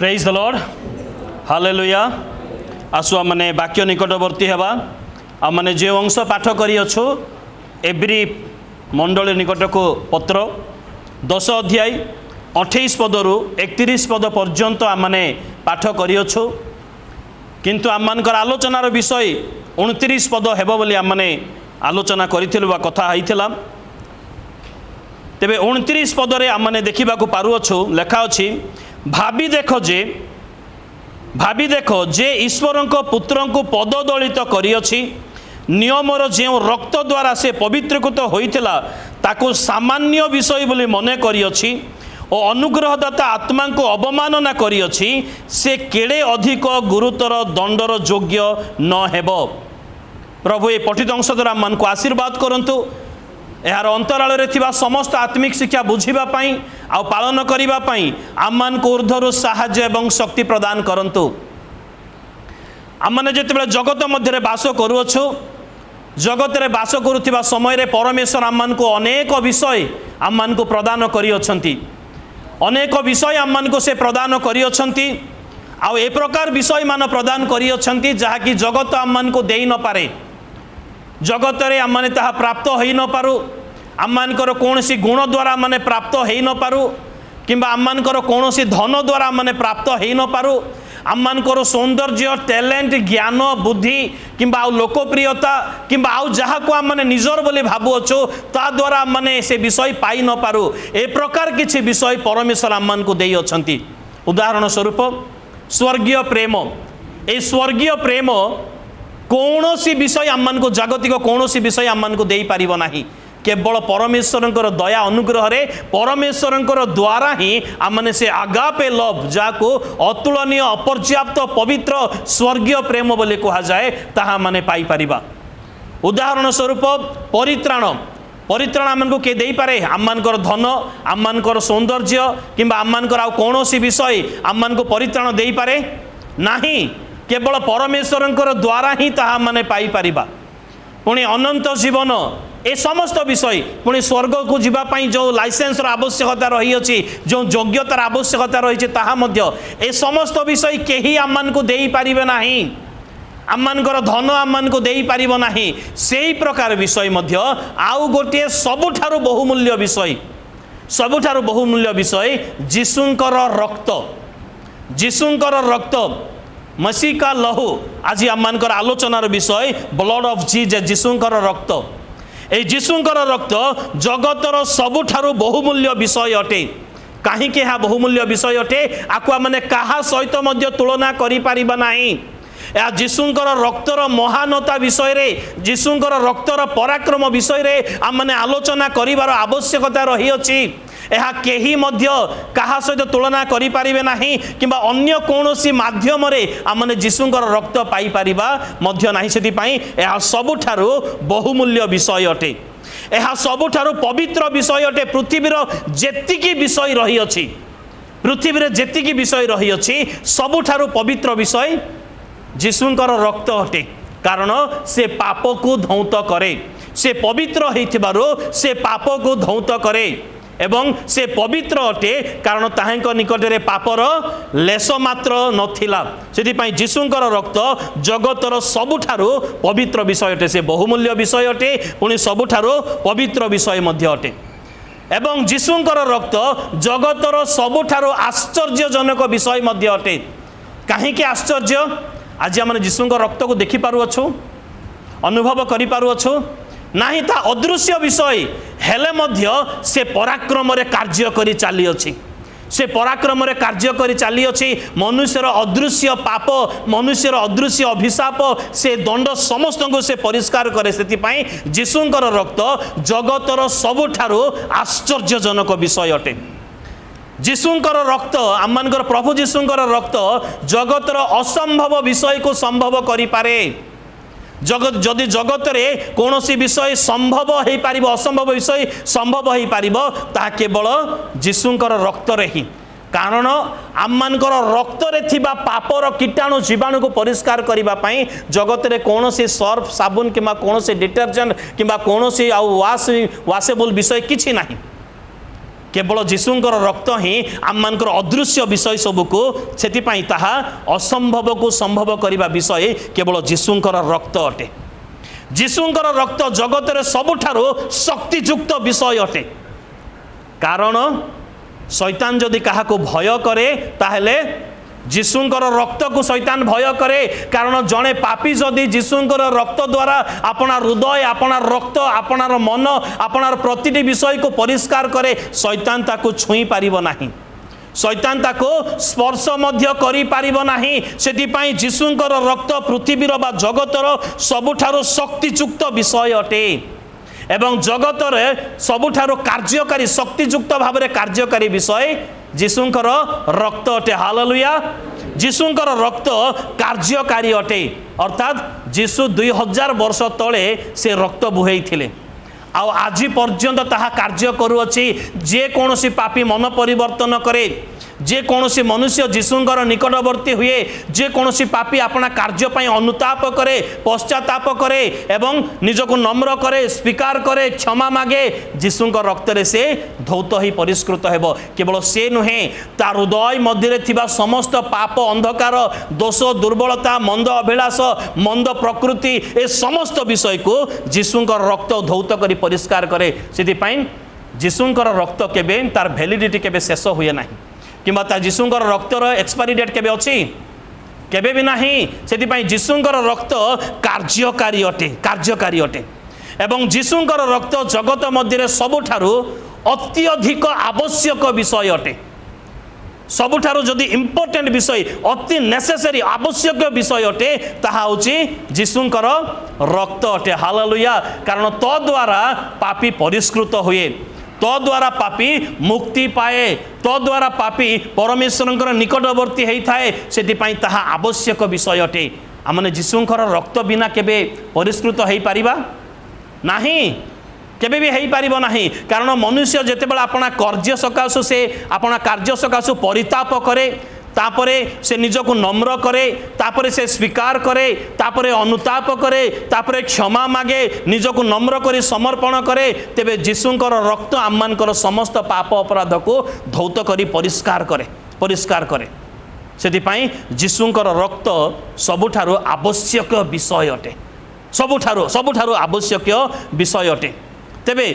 Praise the Lord hallelujah. आसु आमने वाक्य निकटवर्ती हवा आमने जे अंश पाठ करी अछु एवरी मंडली निकट को पत्र 10 अध्याय 28 पदरु 31 पद पर्यंत आमने पाठ करी अछु किंतु आमनकर आलोचनार विषय 29 पद हेबो बोली आमने आलोचना करिथिलु बा कथा हाइथिला। तेबे 29 पदरे आमने देखिबा को पारु अछु लेखा अछि भाबी देख जे ईश्वर को पुत्र को पद दलित करिअछि नियमर जो रक्त द्वारा से पवित्रकृत होइथिला ताको सामान्य विषय बोली मने करिअछि और अनुग्रहदाता आत्मा को अवमानना करिअछि से केड़े अधिक गुरुतर दंडर योग्य न हेबो। प्रभु ए पठित अंश द्वारा मन को आशीर्वाद करंतु यार अंतराल रे थिबा समस्त आत्मिक शिक्षा बुझिबा पई आ पालन करिबा पई आमान को ऊर्ध्वर साहाय्य एवं शक्ति प्रदान करंतु। आमने जेतेबेले जगत मध्य बास करूछु जगत रे बास करुथिबा समय रे परमेश्वर आमान को अनेक विषय आमान को प्रदान करि अछंती अनेक विषय आमान को से प्रदान करि अछंती आ ए प्रकार विषय मान प्रदान करि अछंती जहा कि जगत आमान को देई न पारे। जगत रे आमने ताहा प्राप्त होई न पारु आमनकर कौनसी गुण द्वारा माने प्राप्त होई न पारु किंबा आमनकर कौनसी धन द्वारा माने प्राप्त होई न पारु आमनकर सौंदर्य टैलेंट ज्ञान बुद्धि किंबा आउ लोकप्रियता किंबा आउ जहा को आमने निजर बोली भाबु अछो ता द्वारा माने से विषय पाई न पारु ए प्रकार किछि विषय परमेश्वर आमन को देई अछंती। उदाहरण स्वरूप स्वर्गीय प्रेम ए स्वर्गीय प्रेम कौनसी विषय आमन को जागतिक कौनसी विषय आमन को देई पारिबो नाही केवल परमेश्वरंकर दया अनुग्रह रे परमेश्वरंकर द्वारा ही आमने से आगापे लव जाको अतुलनीय अपर्याप्त पवित्र स्वर्गीय प्रेम बोले कहा जाए ताहा माने पाई पारिबा। उदाहरण स्वरूप परित्राण परित्राण आमन को के देई पारे आमनकर धन आमनकर सौंदर्य किंबा आमनकर आ कौनसी विषय आमन को परित्राण देई पारे नाही केवल परमेश्वरंकर द्वारा ही ताहा माने पाई पारिबा। पुणी अनंत जीवन ए समस्त विषय पुणी स्वर्ग को जीवा पाई जो लाइसेंस आवश्यकता रही अछि जो योग्यतार आवश्यकता रही ताहा मध्य ए समस्त विषय केही आमन को देई पारिबे नाही आमनकर धन आमन को देई पारिबो नाही। सेही प्रकार विषय मध्य आउ गोटे सबुठारु बहुमूल्य विषय जीसुंकर रक्त मसीह का लहू आज आमनकर आलोचनार विषय ब्लड ऑफ जीसस जीसुंकर रक्त ए जीसुंकर रक्त जगतर सबुठारु बहुमूल्य विषय अटे। कहीं बहुमूल्य विषय अटे आकु आमने कहा सहित मध्य तुलना करि पारिबा नाही। या जीसुंकर रक्तर महानता विषय रे जीसुंकर रक्तर पराक्रम विषय रे आमने आलोचना करिवार आवश्यकता रही अछि। यह केही मध्य कहा सहित तुलना करि पारिबे नाही किंबा अन्य कोनोसी माध्यम रे आमने जीसुंकर रक्त पाई पारिबा मध्य नाही। सेति पई यह सबुठारु बहुमूल्य विषय अटे यह सबुठारु पवित्र विषय अटे। पृथ्वीर जेतिकी विषय रही अछि पृथ्वी जेतिकी विषय रही अछि सबुठारु पवित्र विषय जीसुंकर रक्त अटे कारण से पाप को धौत करे से पवित्र हेथिबारो से पाप को धौत करे एवं से पवित्र अटे कारण ताहांक निकट रे पापर लेस मात्र नथिला। सेति पई जीसुंकर रक्त जगतर सबुठारु पवित्र विषय अटे से बहुमूल्य विषय अटे पुणी सबुठारु पवित्र विषय मध्य अटे एवं जीसुंकर रक्त जगतर सबुठारु आश्चर्यजनक विषय मध्य अटे। काहे कि आश्चर्य आज आम जीसुंकर रक्त को देखि पारु अछु अनुभव करि पारु अछु नाही ता अदृश्य विषय हेले मध्य से पराक्रम रे कार्य करि चाली अछि से पराक्रम रे कार्य करि चाली अछि। मनुष्यर अदृश्य पाप मनुष्यर अदृश्य अभिशाप से दंड समस्त को से परिष्कार करे। सेति पई जीसुंकर रक्त जगतर सबुठारु आश्चर्यजनक विषय अटे। जीसुंकर रक्त आमनकर प्रभु जीसुंकर रक्त जगतर असंभव विषय को संभव करि पारे। जगत जदि जगत रे कोनोसी विषय संभव हेई पारिबो असंभव विषय संभव हेई पारिबो ता केवल जीसुंकर रक्त रे ही कारण आमनकर रक्त रे थिबा पापर कीटाणु जीवाणु को परिष्कार करिबा पई जगत रे कोनोसी सर्फ साबुन किबा कोनोसी डिटर्जेंट किबा कोनोसी आ वाशेबल विषय किछि नाही केवल जीशुंकर रक्त ही आम मानकर अदृश्य विषय सबको से ताहा असंभव को संभव करने विषय केवल जीशुंकर रक्त अटे। जीशुंकर रक्त जगत रे सबुठारो शक्तियुक्त विषय अटे। कारण शैतान जदि कहा को भय करे ताहले जीशुंकर रक्त को शैतान भय करे। कारण जड़े पापी जदि जीशुंकर रक्त द्वारा अपना हृदय अपना रक्त अपनार मन अपनार प्रतिटी विषय को परिष्कार करे शैतान ताको छुई पारिबो नाही, शैतान ताको स्पर्श मध्य करि पारिबो नाही। सेतिपाई जीशुंकर रक्त पृथ्वीर बा जगतर सबुठारो शक्तियुक्त विषय अटे एवं जगतर सबुठारो कार्यकारी शक्तियुक्त भाव में कार्यकारी विषय जीशुंकर रक्त अटे। हालेलुया। जीशुंकर रक्त कार्यकारी अटे अर्थात जीशु 2000 वर्ष तले से रक्त बुहेई थिले आ आज पर्यंत ताहा कार्य करूअछि। जे कोनोसी पापी मन परिवर्तन करे, जे कोनोसी मनुष्य जीशुंकर निकटवर्ती हुए, जे कोनोसी पापी अपना कार्य पई अनुताप करे पश्चाताप करे एवं निजको नम्र करे स्वीकार करे क्षमा मागे जीशुंकर रक्त रे से धौत ही परिष्कृत हेबो। केवल से नुहे ता हृदय मध्य थिबा समस्त पाप अंधकार दोष दुर्बलता मंद अभिलाष मंद प्रकृति ए समस्त विषय को जीशुंकर रक्त धौत करी परिष्कार करे। सेतिपाई जीशुंकर रक्त केबे तार वैलिडिटी केबे शेष हुए नाही किंबा ता जीशुंकर रक्तर एक्सपायरी डेट केबे अछि केबे भी नाही। सेतिपाई जीशुंकर रक्त कार्यकारी अटे एवं जीशुंकर रक्त जगत मध्य सबुठारु अत्यधिक आवश्यक विषय अटे। सबुठारु जदि इम्पोर्टेंट विषय अति नेसेसरी आवश्यक विषय अटे ताहा होछि जीशुंकर रक्त अटे। हालेलुया। कारण तो द्वारा पापी परिष्कृत हुए, तो द्वारा पापी मुक्ति पाए, तो द्वारा पापी परमेश्वर निकटवर्ती होता है। से ताहा आवश्यक विषय अटे। आमने जीशुंकर रक्त बिना केबे परिष्कृत हो पारिबा नाही, केबे भी हो पारिबो नाही। कारण मनुष्य जेतेबेला अपना कार्य सकाशु से अपना कार्य सकाशु परिताप करे तापरे से निजको नम्र करे तापरे से स्वीकार करे तापरे अनुताप करे तापरे क्षमा मागे निजको नम्र करी समर्पण करे तेबे जीशुंकर रक्त आममानकर समस्त पाप अपराध को धौत करी परिष्कार करे। सेतिपाई जीशुंकर रक्त सबुठारु आवश्यक विषय अटे, सबुठारु आवश्यक विषय अटे। तेबे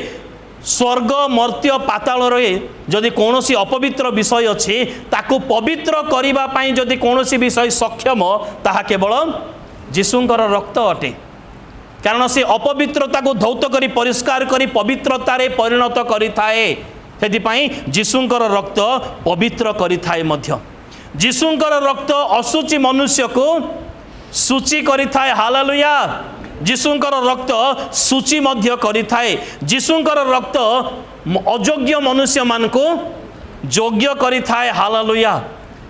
स्वर्ग मर्त्य पाताल रे जदि कौनसी अपवित्र विषय अच्छी ताकू पवित्र करिबा पाई जदि कौनसी विषय सक्षम ताहा केवल जीशुंकर रक्त अटे। कारण से अपवित्रता को धौत करी परिष्कार करी पवित्रतारे परिणत करिथाए। सेतिपाई जीशुंकर रक्त पवित्र करिथाए मध्य। जीशुंकर रक्त असुचि मनुष्य को सूची करिथाए। हालेलुया। जीशुंकर रक्त सूची मध्य करिथाए। जीशुंकर रक्त अयोग्य मनुष्य मान को योग्य करिथाए। हालेलुया।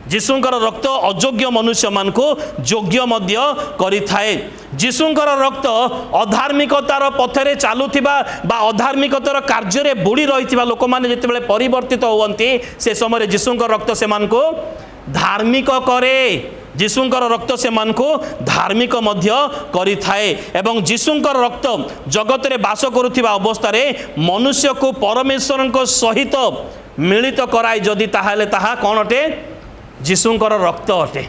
जीशुंकर रक्त अयोग्य मनुष्य मान को योग्य मध्य करिथाए। जीशुंकर रक्त अधार्मिकतार पथरे चालुथिबा बा अधार्मिकतार कार्य रे बुड़ी रहिथिबा लोक माने जेतेबेले परिवर्तित होवंती से समय जीशुंकर रक्त से मान को धार्मिक करे। जीशुंकर रक्त से मान को धार्मिक मध्य करिथाए एवं जीशुंकर रक्त जगत रे बास करुथिबा अवस्था रे मनुष्य को परमेश्वर को सहित मिलित कराई जदि ताहाले ताहा कोन अटे जीशुंकर रक्त अटे।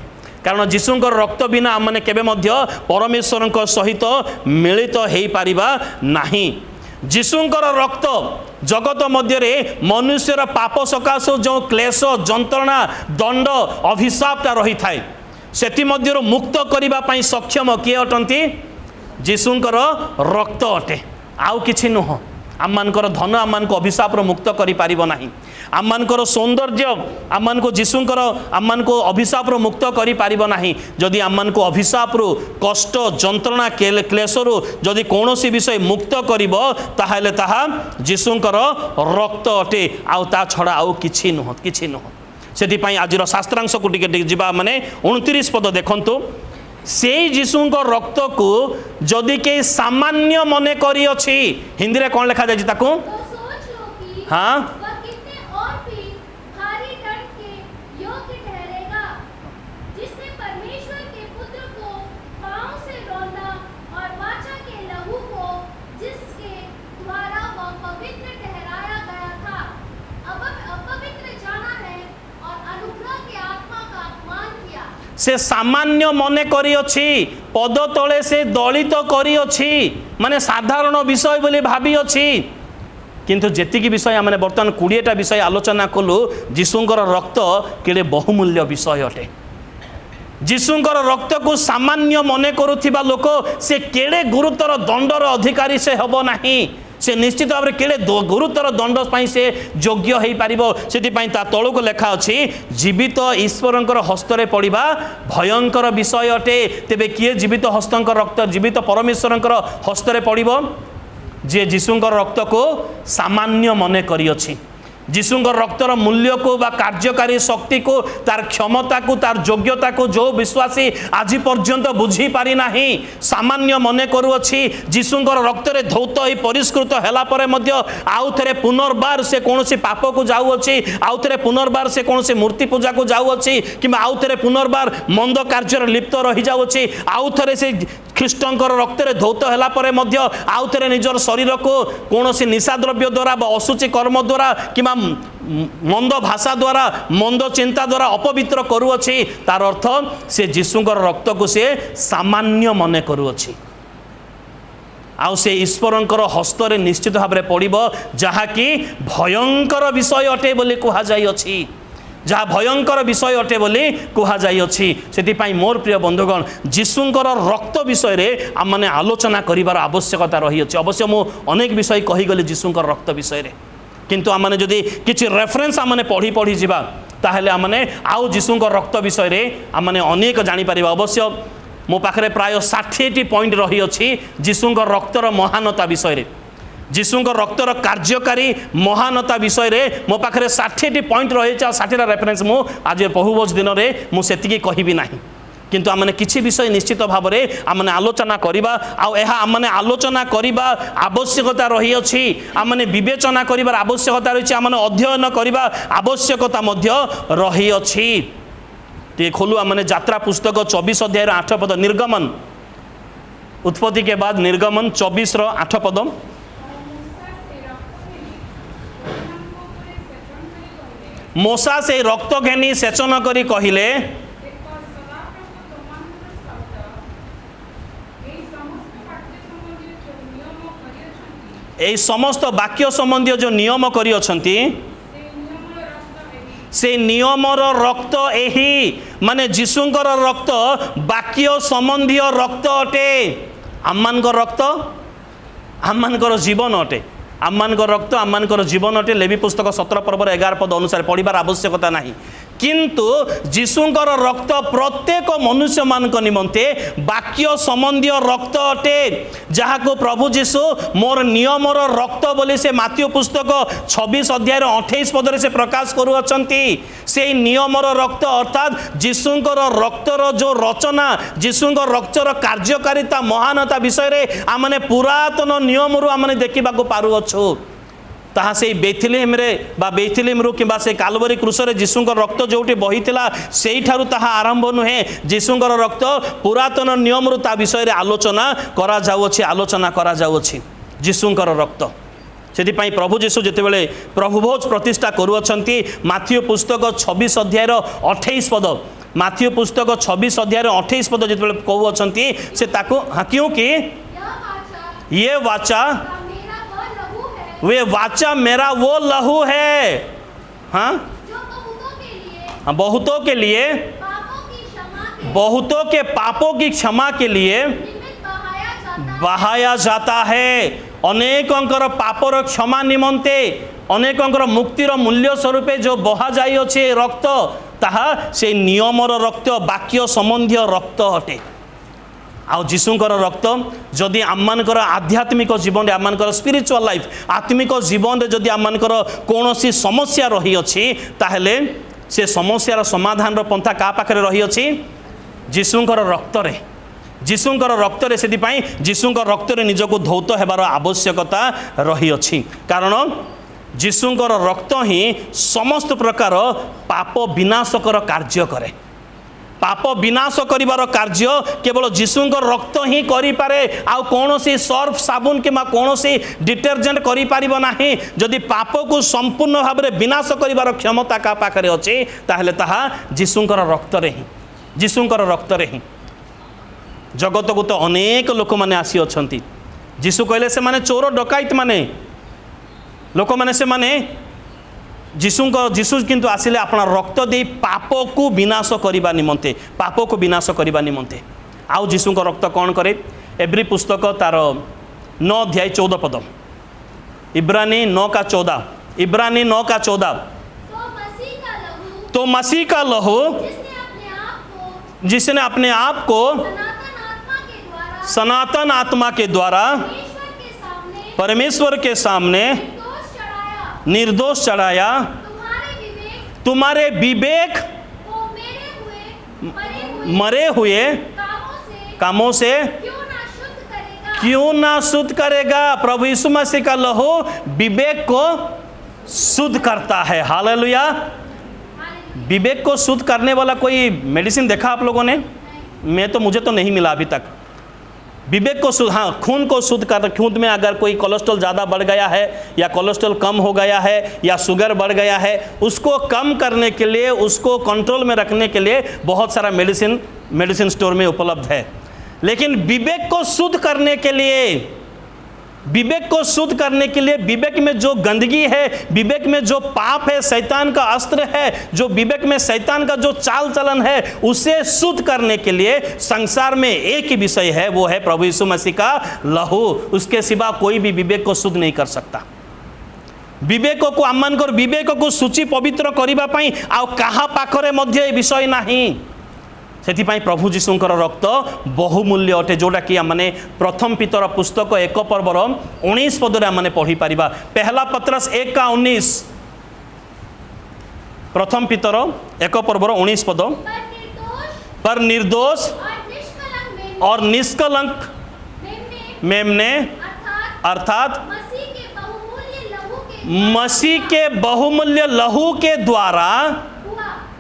कारण जीशुंकर रक्त बिना आमने केबे मध्य परमेश्वर को सहित मिलित हेई पारिबा नाही। जीशुंकर रक्त जगत मध्य रे मनुष्यर पाप सकाश जो क्लेश जंत्रणा दंड अभिशापटा रही थाए सेति मध्यरु मुक्त करिबा पई सक्षम किए अटंती जीशुंकर रक्त अटे, आउ किछि नुह। आम मानकर धन आम मान को अभिशाप मुक्त करि पारिबो नाही। आम मानकर सौंदर्य आम मान को जीशुंकर आम मान को अभिशाप मुक्त करि पारिबो नाही। जदि आम मान को अभिशाप कष्ट जंत्रणा क्लेशरु जदि कौनसी विषय मुक्त करिबो ताहाले ताहा जीशुंकर रक्त अटे, आउ ता छड़ा आउ किछि नुह, किछि नुह। सेतिपाई आजिर शास्त्रांश को टिके जिबा माने 29 पद देखंतु। से जीशुंकर रक्त को जदि के सामान्य मने करी अछि हिंदी रे कोन लिखा जाय ताकू हाँ से सामान्य मन करिअछि पद तले से दलित करिअछि माने साधारण विषय बोली भाबी अछि किंतु जेतिकी विषय आम बर्तमान 20टा विषय आलोचना कलु जीशुंकर रक्त केड़े बहुमूल्य विषय अटे जीशुंकर रक्त को सामान्य मन करुथिबा लोक से केड़े गुरुतर दंडर अधिकारी से हबो नाही से निश्चित भाव में केड़े गुरुतर दंड से योग्य हो पारिबो सेटिपई ता तळको लेखा अछि जीवित ईश्वरंकर हस्तरे पड़िबा भयंकर विषय अटे तेबे किए जीवित हस्तंकर रक्त जीवित परमेश्वरंकर हस्तरे पड़िबो जे जीशुंकर रक्त को सामान्य मन करिअछि जीशुंकर रक्तर मूल्य को बा कार्यकारी शक्ति को तार क्षमता को तार योग्यता को जो विश्वासी आज पर्यंत बुझी पारि नाही सामान्य मन करुअछि जीशुंकर रक्तरे धौत होई परिष्कृत हैला परे मध्य आउ थरे पुनर्बार से कोनोसी पाप को जाउअछि आउ थरे पुनर्बार से कोनोसी मूर्ति पूजा को जाउअछि किबा आउ थरे पुनर्बार मंद कार्य लिप्त रहि जाउअछि आउ थरे से ख्रीष्टंकर रक्तरे धौत हैला परे मध्य आउ थरे निजर शरीर को कोनोसी निशा द्रव्य द्वारा बा असुचि कर्म द्वारा किबा मंद भाषा द्वारा मंद चिंता द्वारा अपवित्र करुअछि तार अर्थ से जीशुंकर रक्त को से सामान्य मन करुअछि आउ से ईश्वरंकर हस्तरे निश्चित भाव में पड़िबो जहा कि भयंकर विषय अटे बोली कहा जाई अछि जहाँ भयंकर विषय अटे बोली कहा जाई अछि सेतिपई मोर प्रिय बंधुगण जीशुंकर रक्त विषय रे आम माने आलोचना करिवार आवश्यकता रही अछि अवश्य मु अनेक विषय कहि गली जीशुंकर रक्त विषय रे किंतु आम माने जदि किछि रेफरेंस आम माने पढ़ी पढ़ी जिबा ताहेले आम माने आउ जीशुंकर रक्त विषय रे आम माने अनेक जानि परिबा अवश्य मो पाखरे प्राय 60टी पॉइंट रही अछि जीशुंकर रक्तर महानता विषय रे जीशुंकर रक्तर कार्यकारी महानता विषय रे मो पाखरे 60टी पॉइंट रही 60टा रेफरेंस मु आज बहुभोज दिन रे मु सेतिकी कहिबी नाही किंतु आमने किछि विषय निश्चित भाव में आमने आलोचना करिबा आ एहा आमने आलोचना करिबा आवश्यकता रही अछि आमने विवेचना करिबार आवश्यकता रही आमने अध्ययन करिबा आवश्यकता मध्य रही अछि ते खोलु आमने यात्रा पुस्तक 24 अध्याय 8 पद निर्गमन उत्पत्ति के बाद निर्गमन 24 रो 8 पद मूसा से रक्त घेनी सेचन करी कहिले एई समस्त वाक्य संबंधी जो नियम करी अछंती से नियमर रक्त एही माने जीशुंकर रक्त वाक्य संबंधी रक्त अटे आम्मानकर रक्त आम्मानकर जीवन अटे आम्मानकर रक्त आम्मानकर जीवन अटे लेवी पुस्तक 17 पर्व 11 पद अनुसार पढ़िबार आवश्यकता नाही किंतु जीशुंकर रक्त प्रत्येक मनुष्य मान निमंते वाक्य संबंधी रक्त अटे जहाँ को प्रभु जीशु मोर नियमर रक्त बोली से माथ्यू पुस्तक 26 अध्याय 28 पदरे से प्रकाश करुअछंती से नियमर रक्त अर्थात जीशुंकर रक्तर जो रचना जीशुंकर रक्तर कार्यकारिता महानता विषय रे आमने पुरातन नियम रु आमने देखिबा को पारुअछु ताहा से बेथलेहेम रे बा बेथलेहेम रु किबा से कालवरी क्रूसरे जीशुंकर रक्त जोटी बहिथिला सेही ठारु ताहा आरंभ नुहे जीशुंकर रक्त पुरातन नियम रु ता विषय रे आलोचना करा जाउछि आलोचना करा जाउछि जीशुंकर रक्त सेतिपई प्रभु जीशु जेतेबेले प्रभुभोज प्रतिष्ठा करूअछंती माथ्यू पुस्तक 26 अध्याय 28 पद माथ्यू पुस्तक 26 अध्याय 28 पद जेतेबेले कहउअछंती से ताको क्योंकि ये वाचा वे वाचा मेरा वो लहू है हाँ बहुतों के लिए बहुतों के पापों की क्षमा के लिए बहाया जाता है अनेकंकर पापर क्षमा निमंते अनेकंकर मुक्तिर मूल्य स्वरूप जो बहा जाई अछि रक्त ताहा से नियमर रक्त वाक्य संबंधी रक्त अटे आउ जीशुंकर रक्त जदि आममानकर आध्यात्मिक जीवन आममानकर स्पिरिचुअल लाइफ आत्मिक जीवन रे जदि आममानकर कोनोसी समस्या रही अछि ताहेले से समस्यार समाधान रो पंथा का पाखरे रही अछि जीशुंकर रक्त रे जीशुंकर रक्त रे सेतिपई जीशुंकर रक्त रे निजको धौत हेबार आवश्यकता रही अछि कारण जीशुंकर रक्त ही समस्त प्रकार पाप विनाशकर कार्य करे पाप विनाश करिवार कार्य केवल जीशुंकर रक्त ही करि पारे आ कोनोसी सर्फ साबुन किमा कोनोसी डिटर्जेंट करि पारिबो नाही जदि पाप को संपूर्ण भाव में विनाश करिवार क्षमता का पाखरे अछि ताहेले ताहा जीशुंकर रक्त रे ही जीशुंकर रक्त रे ही जगत को तो अनेक लोक मैंने आसी अछंती जीशु कहले से माने चोर डकाइत माने लोक मैंने से माने जीशु किंतु आसिले अपना रक्त दे पाप को विनाश करने निमंते पाप को विनाश करने निमंते आउ जीशु को रक्त कौन करे एब्री पुस्तक तार 9 अध्याय 14 पद इब्रानी 9 का 14 इब्रानी 9 का 14 तो मसीह का लहू जिसने अपने आप को सनातन आत्मा के द्वारा परमेश्वर के सामने निर्दोष चढ़ाया तुम्हारे विवेक मरे हुए कामों से क्यों ना शुद्ध करेगा। प्रभु यीशु मसीह का लहू विवेक को शुद्ध करता है। हालेलुया। विवेक को शुद्ध करने वाला कोई मेडिसिन देखा आप लोगों ने? मुझे तो नहीं मिला अभी तक। विवेक को शुद्ध, हाँ, खून को शुद्ध कर, खून में अगर कोई कोलेस्ट्रॉल ज़्यादा बढ़ गया है या कोलेस्ट्रॉल कम हो गया है या शुगर बढ़ गया है, उसको कम करने के लिए, उसको कंट्रोल में रखने के लिए बहुत सारा मेडिसिन स्टोर में उपलब्ध है। लेकिन विवेक को शुद्ध करने के लिए, विवेक में जो गंदगी है, विवेक में जो पाप है, शैतान का अस्त्र है, जो विवेक में शैतान का जो चाल चलन है, उसे शुद्ध करने के लिए संसार में एक ही विषय है, वो है प्रभु यीशु मसीह का लहू। उसके सिवा कोई भी विवेक को शुद्ध नहीं कर सकता। विवेक को आम विवेक को सूची पवित्र करने आ कहा पाखरे मध्य विषय नहीं। से प्रभु जीशुंकर रक्त बहुमूल्य अटे, जोटा कि आमने प्रथम पीतर पुस्तक 1 पर्वर 19 पदरे आमने पढ़ी पारिबा। पहला पत्रस 1 का 19, प्रथम पीतर 1 पर्वर 19 पद, पर निर्दोष और निष्कलंक मेमने अर्थात मसीह के बहुमूल्य लहू के द्वारा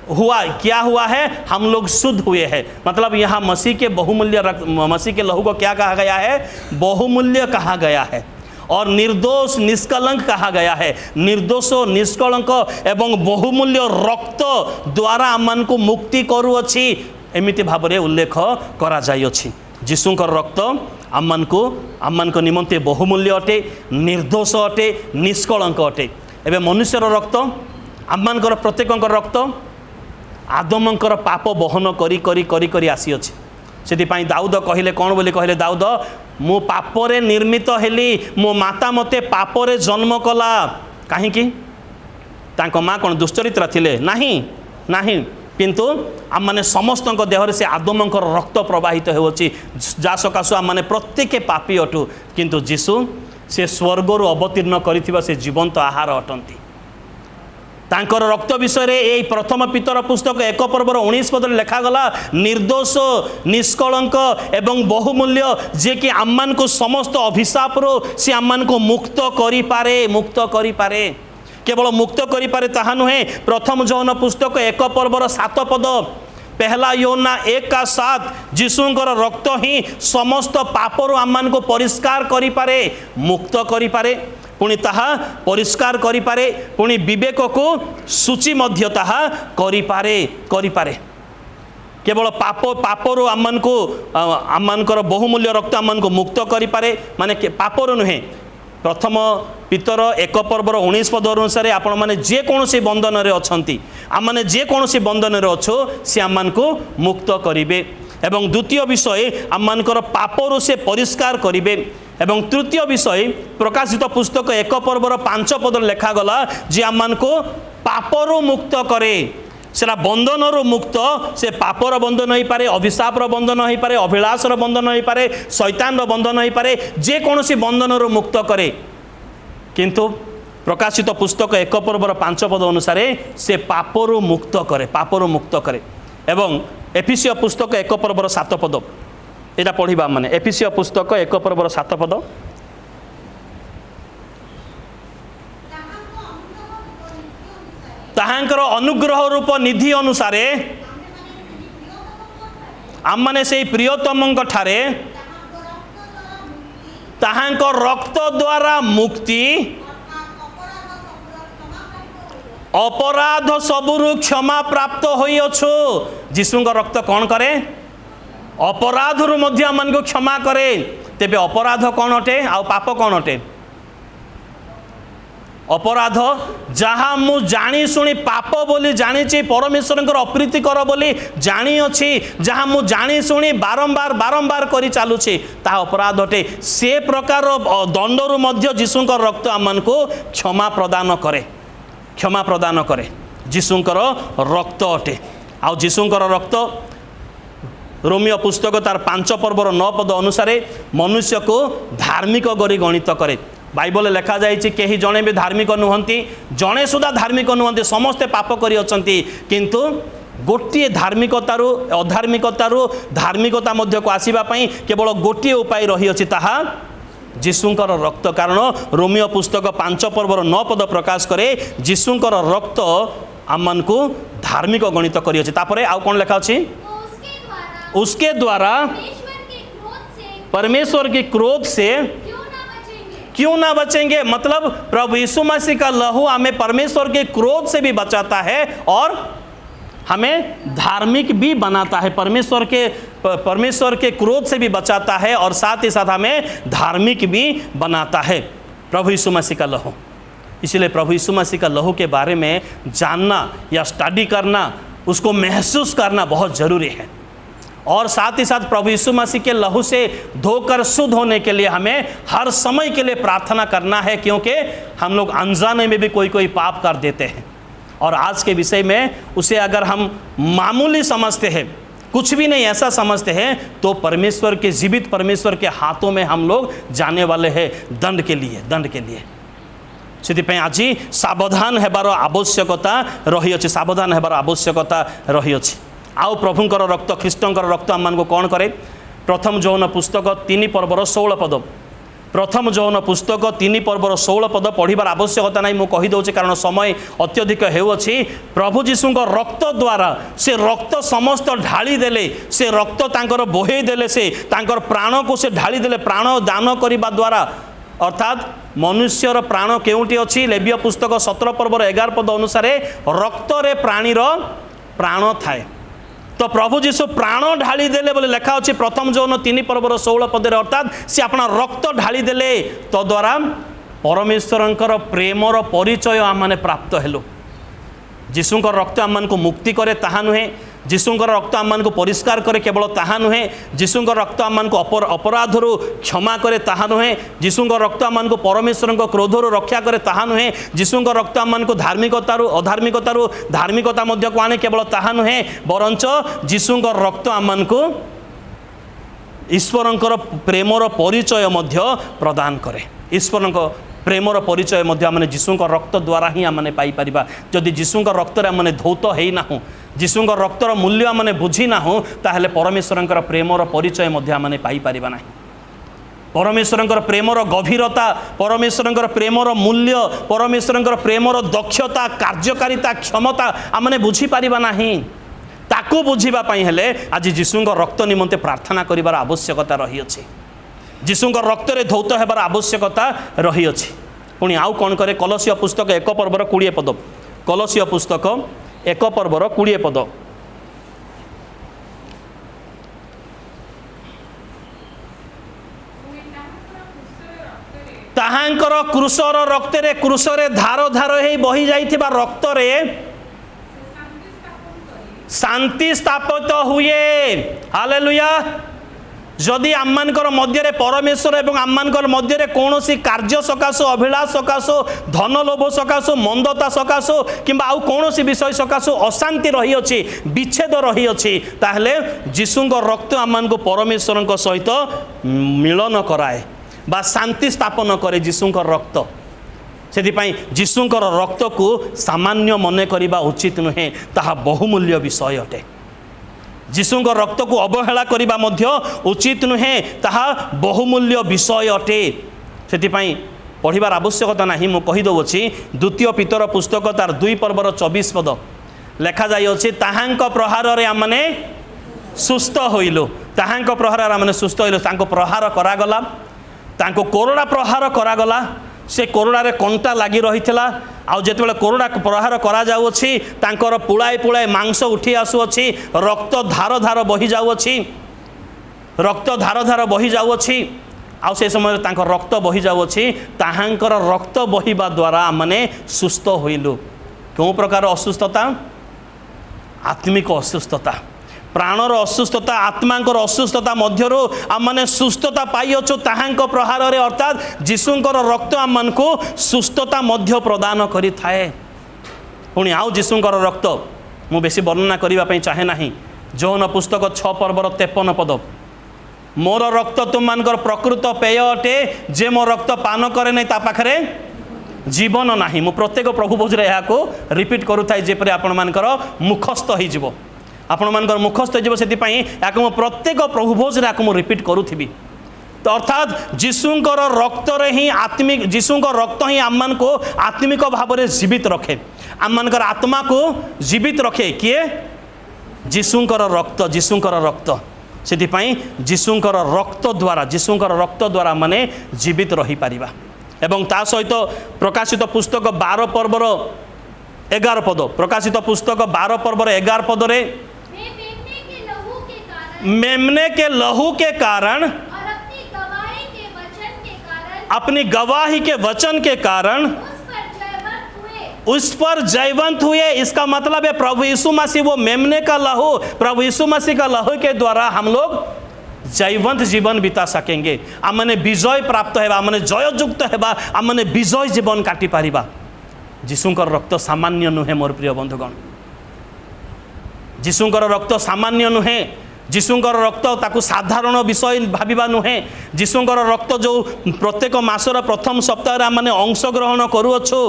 हुआ। क्या हुआ है? हम लोग शुद्ध हुए हैं। मतलब यहाँ मसीह के बहुमूल्य रक्त, मसीह के लहू को क्या कहा गया है? बहुमूल्य कहा गया है। और निर्दोष निष्कलंक कहा गया है। निर्दोष निष्कलंक एवं बहुमूल्य रक्त द्वारा आम को मुक्ति करुअछि एमिति भावरे उल्लेख करा जाइअछि। जीशुंकर रक्त आम को निमंते बहुमूल्य अटे, निर्दोष अटे, निष्कलंक अटे। एवं मनुष्यर रक्त, आमर प्रत्येक रक्त आदमंकर पाप बहन करी करी करी करी आसी अछि। सेतिपाई दाऊद कहले कौन बोली कहले? दाऊद, मु पापरे निर्मित हेली, मो माता मते पापरे जन्म कला। काहींकि तांको माँ कौन दुश्चरित्र थिले? नहीं किंतु आम माने समस्त देहरे से आदमंकर रक्त प्रवाहित होउछि, जा सकाशु आम माने प्रत्येक पापी अटु। किंतु जीशु से स्वर्गरु अवतीर्ण करिथिबा से जीवंत आहार अटंती। तांकर रक्त विषय ये प्रथम पीतर पुस्तक 1 पर्वर 19 पद लिखागला, निर्दोष निष्कलंक एवं बहुमूल्य, जे कि आम्मान को समस्त अभिशाप रो से आम्मान को मुक्त करि पारे। केवल मुक्त करि पारे ताहा नुहे। प्रथम जौन पुस्तक 1 पर्वर 7 पद, पहला योना 1 का 7, जीशुंकर रक्त ही समस्त पापरु आम्मान को परिष्कार करि पारे, मुक्त करि पारे, पुणी ताहा परिष्कार करि पारे, पुणी विवेक को सूची मध्य ताहा करि पारे। केवल पापरु आम्मान को आम्मानकर बहुमूल्य रक्त आम्मान को मुक्त करि पारे, माने पापरु नुहे। प्रथम पीतर 1 पर्वर 19 पद अनुसार आपण माने जे कोनोसी बंधन रे अछंती, आम माने जे कोनोसी बंधन रे अछो से आम्मान को मुक्त करिवे। एवं द्वितीय विषय आम्मानकर पापरु से परिष्कार करिवे। एवं तृतीय विषय प्रकाशित पुस्तक 1 पर्वर 5 पद लिखागला, जे आम्मान को पापरु मुक्त करे। सेरा बंधन मुक्त, से पापर बंधन हो पारे, अभिशाप बंधन हो पारे, अभिलाष बंधन हो पारे, शैतान बंधन हो पारे, जे कोनोसी बंधन मुक्त करे। किंतु प्रकाशित पुस्तक 1 पर्वर 5 पद अनुसार से पापरु मुक्त करे। एवं एफिसियो पुस्तक 1 पर्वर 7 पद, एटा पढ़िबा माने एफिसियो पुस्तक 1 पर्वर 7 पद, ताहांकर अनुग्रह रूप निधि अनुसारे आम माने से प्रियतम ठारे ताहांकर रक्त द्वारा मुक्ति अपराध सबुरु क्षमा प्राप्त होई अछु। जीशु रक्त कौन करे? अपराध रु मध्य आमन को क्षमा करे। तेबे अपराध कौन अटे आ पाप कौन अटे? अपराध जहाँ मु जानी शुणी पाप बोली जानी परमेश्वर अप्रीति कर बोली जानी अच्छी, जहाँ मु जानी शुणी बारंबार बारंबार करी चलुछि ता अपराध अटे। से प्रकार दंडरु मध्य जीशुंकर रक्त आमन को क्षमा प्रदान करे, क्षमा प्रदान करे। जीशुंकर रक्त अटे। आ जीशुंकर रक्त रोमियो पुस्तक तार 5 पर्वर 9 पद अनुसार मनुष्य को धार्मिक गरी गणित करे। बाइबल लेखा जाइछि केही जणे भी धार्मिक नुहंती, जणे सुधा धार्मिक नुहंती, समस्ते पाप करी अछंती, किंतु गोटे धार्मिकतारू अधार्मिकतारू धार्मिकता मध्य को आसीबा पई केवल गोटे उपाय रही अछि, ताहा जीशुंकर रक्त। कारण रोमियो पुस्तक 5 पर्वर 9 पद प्रकाश करे जीशुंकर रक्त आमन को धार्मिक गणित करी अछि। तापरे आउ कोन लेखा अछि? उसके द्वारा परमेश्वर के क्रोध से क्यों ना बचेंगे। मतलब प्रभु यीशु मसीह का लहू हमें परमेश्वर के क्रोध से भी बचाता है और हमें धार्मिक भी बनाता है। परमेश्वर के क्रोध से भी बचाता है और साथ ही साथ हमें धार्मिक भी बनाता है प्रभु यीशु मसीह का लहू। इसलिए प्रभु यीशु मसीह का लहू के बारे में जानना या स्टडी करना, उसको महसूस करना बहुत ज़रूरी है। और साथ ही साथ प्रभु यीशु मसीह के लहू से धोकर शुद्ध होने के लिए हमें हर समय के लिए प्रार्थना करना है, क्योंकि हम लोग अनजाने में भी कोई पाप कर देते हैं। और आज के विषय में उसे अगर हम मामूली समझते हैं, कुछ भी नहीं ऐसा समझते हैं, तो परमेश्वर के जीवित परमेश्वर के हाथों में हम लोग जाने वाले हैं दंड के लिए। से आज सावधान हेबार आवश्यकता रही अछि, सावधान हेबार आवश्यकता रही अछि। आउ प्रभुंकर रक्त ख्रीष्टंकर रक्त आम को कौन करे? प्रथम जौन पुस्तक 3 पर्वर 16 पद, प्रथम जौन पुस्तक 3 पर्वर 16 पद पढ़िबार आवश्यकता नहीं, मुझे कहीदे कारण समय अत्यधिक हेउछि। प्रभु जीशुंक रक्त द्वारा से रक्त समस्त ढाली देले, से रक्त तांकर बोहेई देले, से तांकर प्राण को से ढाली देले प्राण दान करने द्वारा। अर्थात मनुष्यर प्राण केउटी अछि? लेविय पुस्तक 17 पर्वर 11 पद अनुसार रक्त रे प्राणीर प्राण थाए। तो प्रभु जीशु प्राण ढाली देले बोले लेखा अच्छी प्रथम जौन 3 पर्वर 16 पदे। अर्थात से अपना रक्त ढाली देले, तो द्वारा परमेश्वरंकर प्रेमर परिचय आम मैंने प्राप्त हेलु। जीशुंकर रक्त आम को मुक्ति करे ताहा नुहे, जीशुंकर रक्त आम को परिष्कार करे केवल ताहा नुहे, जीशुंकर रक्त आम को अपराधरू क्षमा करे ताहा नुहे, जीशुंकर रक्त आम को परमेश्वर क्रोधरू रक्षा करे ताहा नुहे, जीशुंकर रक्त आम को धार्मिकतारू अधार्मिकतारू धार्मिकता मध्य को आने केवल ताहा नुहे, बरंच जीशुंकर रक्त आम को ईश्वरंकर प्रेमर परिचय मध्य प्रदान करे। ईश्वरंक प्रेमर परिचय आम जीशुंक रक्त द्वारा ही आम पाई परिबा। जदि जीशुंक रक्त आम धौत है ना, जीशुंक रक्तर मूल्य आम बुझी ना, ताहले परमेश्वरंकर प्रेमर परिचय आम पाई परिबा नहीं। परमेश्वरंकर प्रेमर गभीरता, परमेश्वरंकर प्रेमर मूल्य, परमेश्वरंकर प्रेमर दक्षता कार्यकारिता क्षमता आमने बुझी पारिबा नहीं। ताकू बुझीबा पई हेले आज जीशुंक रक्त निमंते प्रार्थना करिबार आवश्यकता रही अछि। जीशुंक रक्त रे धौत हेबार आवश्यकता रही अछि। पुणी आउ कौन करे? कलसीय पुस्तक 1 पर्वर 20 पद, कलसीय पुस्तक 1 पर्वर 20 पद। ताहांकर क्रूसर रक्तरे क्रूसरे धार धार हे बही जाइथिबा रक्तरे शांति स्थापित हुए। हालेलुया। जदि आममानकर मध्य परमेश्वर एवं आममानकर मध्य कौन सी कार्य सकाशो अभिलाष सकाशो धन लोभ सकाशो मंदता सकाशो किंबा आउ कौन सी विषय सकाशो अशांति रही अछि, विच्छेद रही अछि, ताहले जीशुंक रक्त आममान को परमेश्वर सहित मिलन कराए बा शांति स्थापन करे। जीशुंक रक्त से जीशुंकर रक्त को सामान्य मन करिबा उचित नुहे, ताहा बहुमूल्य विषय अटे। जीशुंक रक्त को अवहेला करिबा मध्य उचित नुहे, ताहा बहुमूल्य विषय अटे। से पढ़िबार आवश्यकता नहीं, मु कहि दउछि। द्वितीय पीतर पुस्तक तार 2 पर्वर 24 पद लेखा जाय अछि, ताहांक प्रहार रे आमने सुस्थ होइलो। ताहांक प्रहार रे आमने सुस्थ होइलो। तांको प्रहार करागला, तांको कोरड़ा प्रहार करागला, से कोरोड़े कंटा लगी रही आउ जिते कोरोड़ा प्रहार कराऊँगी तांकर पुड़ाए पुड़ाए मांस उठी आसुअछि रक्त धार धार बही जाऊँगी रक्त धार धार बही जाऊँगी आउ से समय तांकर रक्त बही जाऊँगी ताहांकर रक्त बहिबा द्वारा आमने सुस्थ होइलु। क्यों प्रकार असुस्थता आत्मिक असुस्थता प्राणर असुस्थता आत्मांकर असुस्थता मध्यरु आमने सुस्थता पाइअछु ताहांक प्रहार रे अर्थात जीशुंकर रक्त आमनको सुस्थता मध्य प्रदान करि थाए। पुणी आउ जीशुंकर रक्त मु बेसी वर्णना करिबा पई चाहे नाही। जोहन पुस्तक 6 पर्वर 53 पद मोर रक्त तुममानकर प्रकृत पेय अटे जे मो रक्त पान करे नै ता पाखरे जीवन नाही। मु प्रत्येक प्रभु भोजरे याको रिपीट करूथाई जेपरे आपण मानकर मुखस्थ होई जिवो आपण मानकर मुखस्थ होई जिवो सेति पई याको मु प्रत्येक प्रभु भोजरे याको मु रिपीट करूथिबी। तो अर्थात जीशुंकर रक्त रे ही आत्मिक जीशुंकर रक्त ही आम को आत्मिक भाव में जीवित रखे आम मानकर आत्मा को जीवित रखे किए जीशुंकर रक्त सेतिपाई जीशुंकर रक्त द्वारा माने जीवित रही पारिबा। एवं ता सहित प्रकाशित पुस्तक 12 पर्वर 11 पद प्रकाशित पुस्तक 12 पर्वर 11 पद रे मेमने के लहू के कारण अपनी गवाही के वचन के कारण उस पर जयवंत हुए। इसका मतलब है प्रभु यीशु मसीह वो मेमने का लहू प्रभु यीशु मसीह का लहू के द्वारा हम लोग जयवंत जीवन बिता सकेंगे। आमने विजय प्राप्त है आमने जययुक्त है आमने विजय जीवन काटी पारिबा। जीशुंकर रक्त सामान्य नुहे मोर प्रिय बंधुगण जीशुंकर रक्त सामान्य नुहे जीशुंकर रक्त ताकू साधारण विषय भाविबा नुहे। जीशुंकर रक्त जो प्रत्येक मासर प्रथम सप्ताह आमने अंशग्रहण करूअछु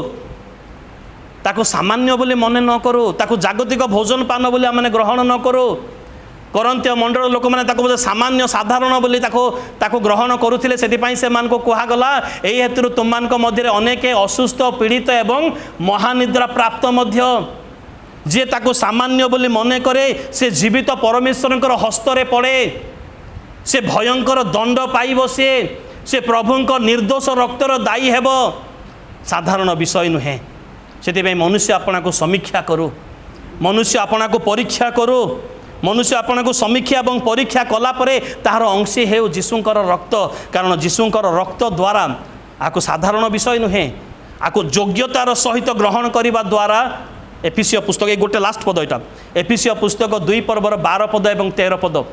ताकू सामान्य बोली मने न करू ताकू जागतिक भोजन पान बोली आमने ग्रहण न करू। करंत्य मंडल लोक मैंने ताको सामान्य साधारण बोली ताको ग्रहण करुथिले सेतिपाई से मान को कुहा गला एई हेतु तुम मान को मध्य अनेक असुस्थ पीड़ित एवं महानिद्रा प्राप्त मध्य जे ताको सामान्य बोली मने करे से जीवित परमेश्वरंकर हस्तरे पड़े से भयंकर दंड पाइब से प्रभुंक निर्दोष रक्तर दायी हेब साधारण विषय नुहे। सेतिपाई मनुष्य आपना को समीक्षा करू मनुष्य आपना को परीक्षा करू मनुष्य आपन को समीक्षा और परीक्षा कला परे तार अंशी हे जीशुंकर रक्त कारण जीशुंकर रक्त द्वारा आपको साधारण विषय नुहे आपको योग्यतार सहित ग्रहण करने द्वारा एफिसियो पुस्तक गोटे लास्ट पद यहाँ एफिसियो पुस्तक 2 पर्वर 12 पद और 13 पद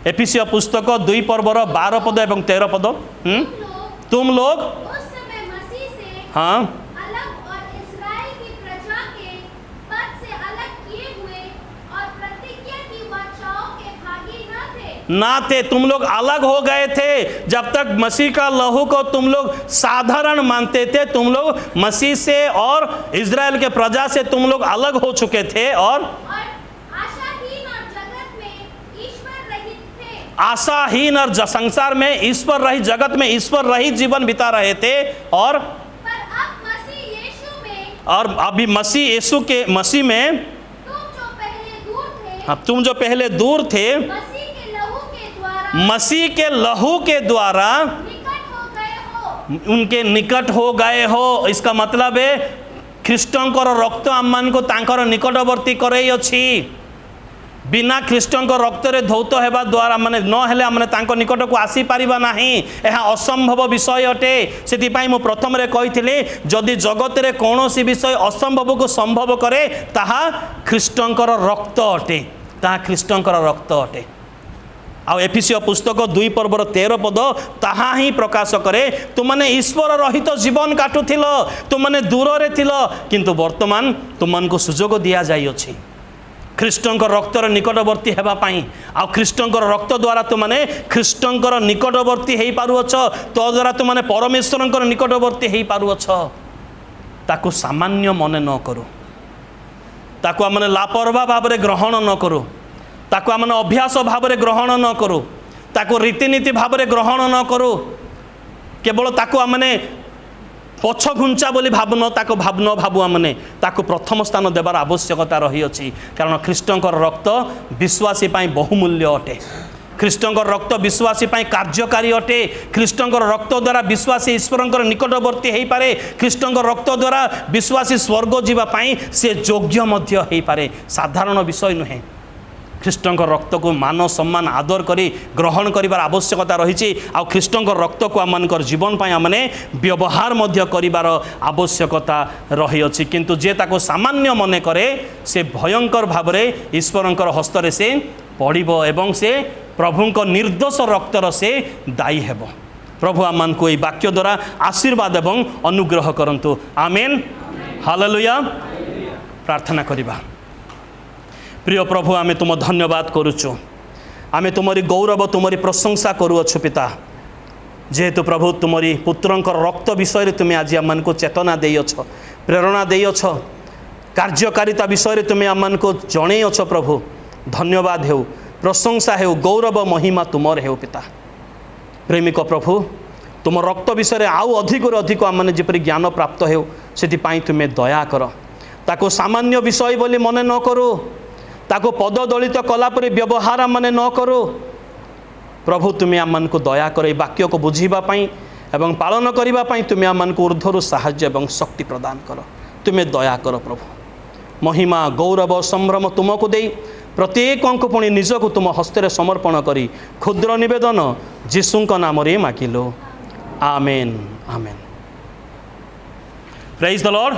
एफिसियो पुस्तक 2 पर्वर 12 पद और 13 पद तुम लोग हाँ ना थे तुम लोग अलग हो गए थे जब तक मसीह का लहू को तुम लोग साधारण मानते थे। तुम लोग मसीह से और इज़राइल के प्रजा से तुम लोग अलग हो चुके थे और आशाहीन और संसार में ईश्वर रहित जगत में ईश्वर रहित जीवन बिता रहे थे और अभी मसीह यीशु के मसीह में तुम जो पहले दूर थे मसीह के लहू के द्वारा उनके निकट हो गए हो। इसका मतलब है ख्रीष्टंकर रक्त आम को तांकर निकटवर्ती करई अछि बिना ख्रीष्टंकर रक्त रे धौत हेबा द्वारा माने न हेले आमने तांको निकट को आसी पारिबा नाही एहा असंभव विषय अटे। सेति पई मु प्रथम रे कहिथिले जदि जगत रे कोनोसी विषय असंभव को संभव करे ताहा ख्रीष्टंकर रक्त अटे ताहा ख्रीष्टंकर रक्त अटे। आ एफिसियो पुस्तक 2 पर्वर 13 पद ताहा ही प्रकाश करे तुमने ईश्वर रहित जीवन काटुथिल तुमने दूर रे थिल किंतु वर्तमान तुमन को सुजोग दिया जाई अछि ख्रीष्टंकर रक्तर निकटवर्ती हेबा पाई। आ ख्रीष्टंकर रक्त द्वारा तुमने ख्रीष्टंकर निकटवर्ती हेई पारुअछ तो द्वारा तुमने परमेश्वरंकर निकटवर्ती हेई पारुअछ। ताकू सामान्य मने न करू ताकू आमने लापरवाह भाव रे ग्रहण न करू ताकू आमने अभ्यास भाव में ग्रहण न करूँ ताकू रीतिनीति भाव में ग्रहण न करूँ केवल ताकू आमने पछ घुंचा बोली भावन ताकू भावन भावु आमने ताकू प्रथम स्थान देवार आवश्यकता रही अछि कारण ख्रीष्टंकर रक्त विश्वासी पाई बहुमूल्य अटे ଖ୍ରୀଷ୍ଟଙ୍କ ରକ୍ତ ବିଶ୍ୱାସୀ ପାଇଁ କାର୍ଯ୍ୟକାରୀ ଅଟେ। ଖ୍ରୀଷ୍ଟଙ୍କ ରକ୍ତ ଦ୍ୱାରା ବିଶ୍ୱାସୀ ଈଶ୍ୱରଙ୍କର ନିକଟବର୍ତ୍ତୀ ହୋଇପାରେ। ଖ୍ରୀଷ୍ଟଙ୍କ ରକ୍ତ ଦ୍ୱାରା ବିଶ୍ୱାସୀ ସ୍ୱର୍ଗ ଯିବା ପାଇଁ ସେ ଯୋଗ୍ୟ ମଧ୍ୟ ହୋଇପାରେ। ସାଧାରଣ ବିଷୟ ନୁହେଁ। ଖ୍ରୀଷ୍ଟଙ୍କ ରକ୍ତକୁ ମାନ ସମ୍ମାନ ଆଦର କରି ଗ୍ରହଣ କରିବାର ଆବଶ୍ୟକତା ରହିଛି। ଆଉ ଖ୍ରୀଷ୍ଟଙ୍କ ରକ୍ତକୁ ଆମମାନଙ୍କର ଜୀବନ ପାଇଁ ଆମମାନେ ବ୍ୟବହାର ମଧ୍ୟ କରିବାର ଆବଶ୍ୟକତା ରହିଅଛି। କିନ୍ତୁ ଯିଏ ତାକୁ ସାମାନ୍ୟ ମନେ କରେ ସେ ଭୟଙ୍କର ଭାବରେ ଈଶ୍ୱରଙ୍କର ହସ୍ତରେ ସେ ପଡ଼ିବ ଏବଂ ସେ ପ୍ରଭୁଙ୍କ ନିର୍ଦ୍ଦୋଷ ରକ୍ତର ସେ ଦାୟୀ ହେବ। ପ୍ରଭୁ ଆମମାନଙ୍କୁ ଏହି ବାକ୍ୟ ଦ୍ୱାରା ଆଶୀର୍ବାଦ ଏବଂ ଅନୁଗ୍ରହ କରନ୍ତୁ। ଆମେନ୍, ହାଲେଲୁୟା। ପ୍ରାର୍ଥନା କରିବା। प्रिय प्रभु आमे तुम धन्यवाद करुचु, आमे तुमरी गौरव तुमरी प्रशंसा करुअछु पिता। जेहेतु प्रभु तुमरी पुत्रंकर रक्त विषय तुम आज आम को चेतना देइछ, प्रेरणा देइछ, कार्यकारिता विषय तुम आम को जणैछ। प्रभु धन्यवाद हेउ, प्रशंसा हेउ, गौरव महिमा तुमर हेउ पिता। प्रेमिक प्रभु तुम रक्त विषय आउ अधिक आम जपरी ज्ञान प्राप्त हेउ से तुम्हें दया कर। ताको सामान्य विषय बोली मन न करो, ताको पद दलित कलापरि व्यवहार माने न करो। प्रभु तुम्हें आम को दया कर, वाक्य को बुझापी एवं पालन करने तुम्हें आम को ऊर्ध्वर साहाय्य एवं शक्ति प्रदान कर। तुम्हें दया कर प्रभु। महिमा गौरव संभ्रम तुमको दे प्रत्येक को पुणी निजक तुम हस्ते समर्पण करी क्षुद्र निवेदन जीशुंक नाम रे मागिलो। Amen, amen. Praise the Lord.